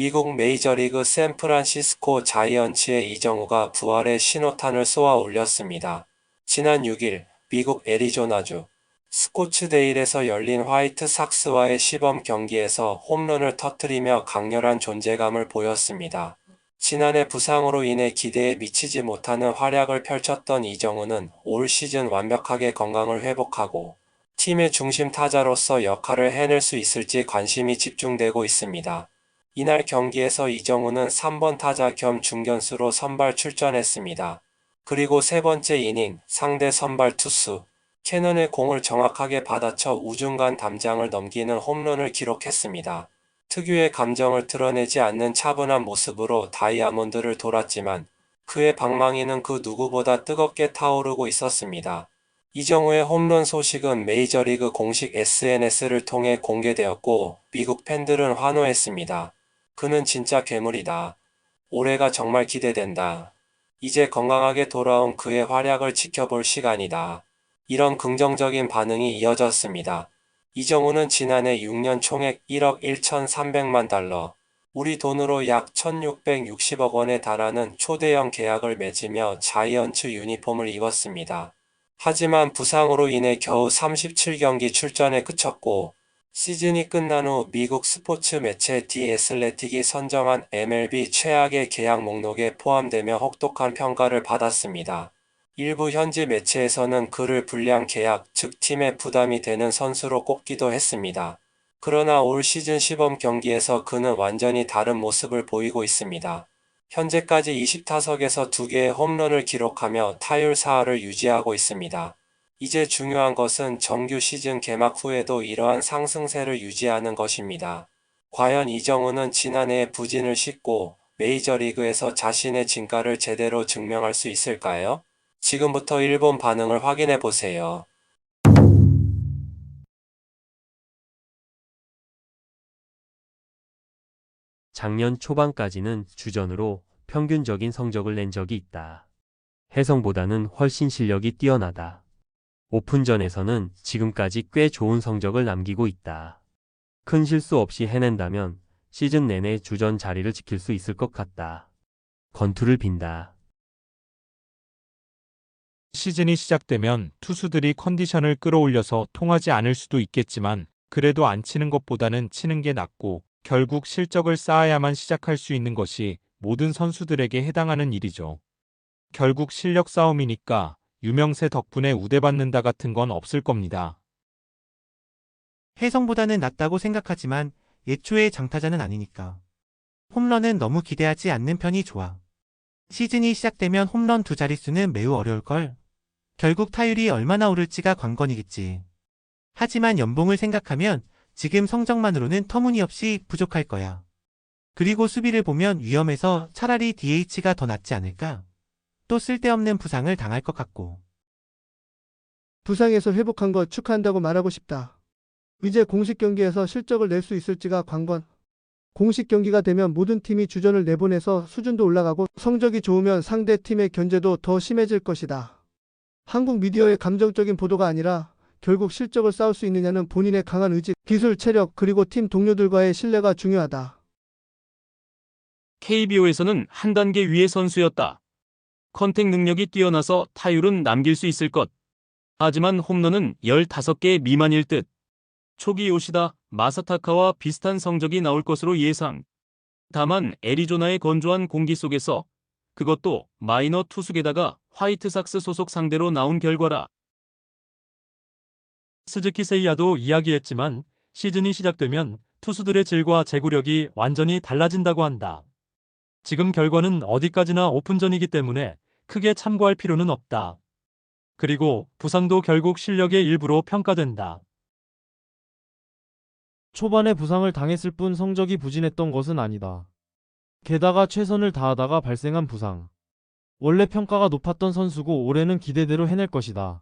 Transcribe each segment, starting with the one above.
미국 메이저리그 샌프란시스코 자이언츠의 이정우가 부활의 신호탄을 쏘아 올렸습니다. 지난 6일 미국 애리조나주 스코츠데일에서 열린 화이트삭스와의 시범 경기에서 홈런을 터뜨리며 강렬한 존재감을 보였습니다. 지난해 부상으로 인해 기대에 미치지 못하는 활약을 펼쳤던 이정우는 올 시즌 완벽하게 건강을 회복하고 팀의 중심 타자로서 역할을 해낼 수 있을지 관심이 집중되고 있습니다. 이날 경기에서 이정우는 3번 타자 겸 중견수로 선발 출전했습니다. 그리고 세 번째 이닝 상대 선발 투수 캐넌의 공을 정확하게 받아쳐 우중간 담장을 넘기는 홈런을 기록했습니다. 특유의 감정을 드러내지 않는 차분한 모습으로 다이아몬드를 돌았지만 그의 방망이는 그 누구보다 뜨겁게 타오르고 있었습니다. 이정우의 홈런 소식은 메이저리그 공식 SNS를 통해 공개되었고 미국 팬들은 환호했습니다. 그는 진짜 괴물이다. 올해가 정말 기대된다. 이제 건강하게 돌아온 그의 활약을 지켜볼 시간이다. 이런 긍정적인 반응이 이어졌습니다. 이정우는 지난해 6년 총액 1억 1,300만 달러, 우리 돈으로 약 1,660억 원에 달하는 초대형 계약을 맺으며 자이언츠 유니폼을 입었습니다. 하지만 부상으로 인해 겨우 37경기 출전에 그쳤고 시즌이 끝난 후 미국 스포츠 매체 디 애슬레틱이 선정한 MLB 최악의 계약 목록에 포함되며 혹독한 평가를 받았습니다. 일부 현지 매체에서는 그를 불량 계약, 즉 팀에 부담이 되는 선수로 꼽기도 했습니다. 그러나 올 시즌 시범 경기에서 그는 완전히 다른 모습을 보이고 있습니다. 현재까지 20타석에서 2개의 홈런을 기록하며 타율 4할을 유지하고 있습니다. 이제 중요한 것은 정규 시즌 개막 후에도 이러한 상승세를 유지하는 것입니다. 과연 이정우는 지난해의 부진을 씻고 메이저리그에서 자신의 진가를 제대로 증명할 수 있을까요? 지금부터 일본 반응을 확인해 보세요. 작년 초반까지는 주전으로 평균적인 성적을 낸 적이 있다. 혜성보다는 훨씬 실력이 뛰어나다. 오픈전에서는 지금까지 꽤 좋은 성적을 남기고 있다. 큰 실수 없이 해낸다면 시즌 내내 주전 자리를 지킬 수 있을 것 같다. 건투를 빈다. 시즌이 시작되면 투수들이 컨디션을 끌어올려서 통하지 않을 수도 있겠지만 그래도 안 치는 것보다는 치는 게 낫고 결국 실적을 쌓아야만 시작할 수 있는 것이 모든 선수들에게 해당하는 일이죠. 결국 실력 싸움이니까 유명세 덕분에 우대받는다 같은 건 없을 겁니다. 혜성보다는 낫다고 생각하지만 예초의 장타자는 아니니까. 홈런은 너무 기대하지 않는 편이 좋아. 시즌이 시작되면 홈런 2자릿수는 매우 어려울걸. 결국 타율이 얼마나 오를지가 관건이겠지. 하지만 연봉을 생각하면 지금 성적만으로는 터무니없이 부족할 거야. 그리고 수비를 보면 위험해서 차라리 DH가 더 낫지 않을까? 또 쓸데없는 부상을 당할 것 같고. 부상에서 회복한 거 축하한다고 말하고 싶다. 이제 공식 경기에서 실적을 낼 수 있을지가 관건. 공식 경기가 되면 모든 팀이 주전을 내보내서 수준도 올라가고 성적이 좋으면 상대 팀의 견제도 더 심해질 것이다. 한국 미디어의 감정적인 보도가 아니라 결국 실적을 쌓을 수 있느냐는 본인의 강한 의지, 기술, 체력, 그리고 팀 동료들과의 신뢰가 중요하다. KBO에서는 한 단계 위의 선수였다. 컨택 능력이 뛰어나서 타율은 남길 수 있을 것. 하지만 홈런은 15개 미만일 듯. 초기 요시다, 마사타카와 비슷한 성적이 나올 것으로 예상. 다만 애리조나의 건조한 공기 속에서 그것도 마이너 투수게다가 화이트삭스 소속 상대로 나온 결과라. 스즈키 세이야도 이야기했지만 시즌이 시작되면 투수들의 질과 제구력이 완전히 달라진다고 한다. 지금 결과는 어디까지나 오픈전이기 때문에 크게 참고할 필요는 없다. 그리고 부상도 결국 실력의 일부로 평가된다. 초반에 부상을 당했을 뿐 성적이 부진했던 것은 아니다. 게다가 최선을 다하다가 발생한 부상. 원래 평가가 높았던 선수고 올해는 기대대로 해낼 것이다.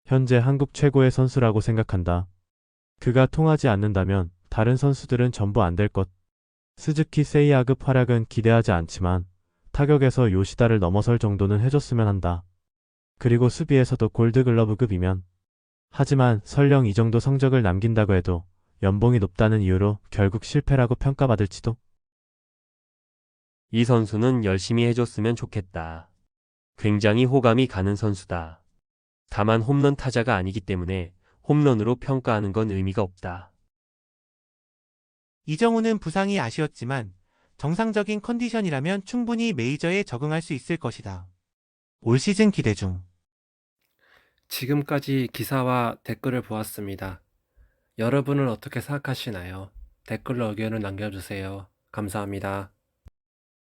현재 한국 최고의 선수라고 생각한다. 그가 통하지 않는다면 다른 선수들은 전부 안 될 것. 스즈키 세이야급 활약은 기대하지 않지만 타격에서 요시다를 넘어설 정도는 해줬으면 한다. 그리고 수비에서도 골드글러브급이면. 하지만 설령 이 정도 성적을 남긴다고 해도 연봉이 높다는 이유로 결국 실패라고 평가받을지도. 이 선수는 열심히 해줬으면 좋겠다. 굉장히 호감이 가는 선수다. 다만 홈런 타자가 아니기 때문에 홈런으로 평가하는 건 의미가 없다. 이정우는 부상이 아쉬웠지만 정상적인 컨디션이라면 충분히 메이저에 적응할 수 있을 것이다. 올 시즌 기대 중. 지금까지 기사와 댓글을 보았습니다. 여러분은 어떻게 생각하시나요? 댓글로 의견을 남겨주세요. 감사합니다.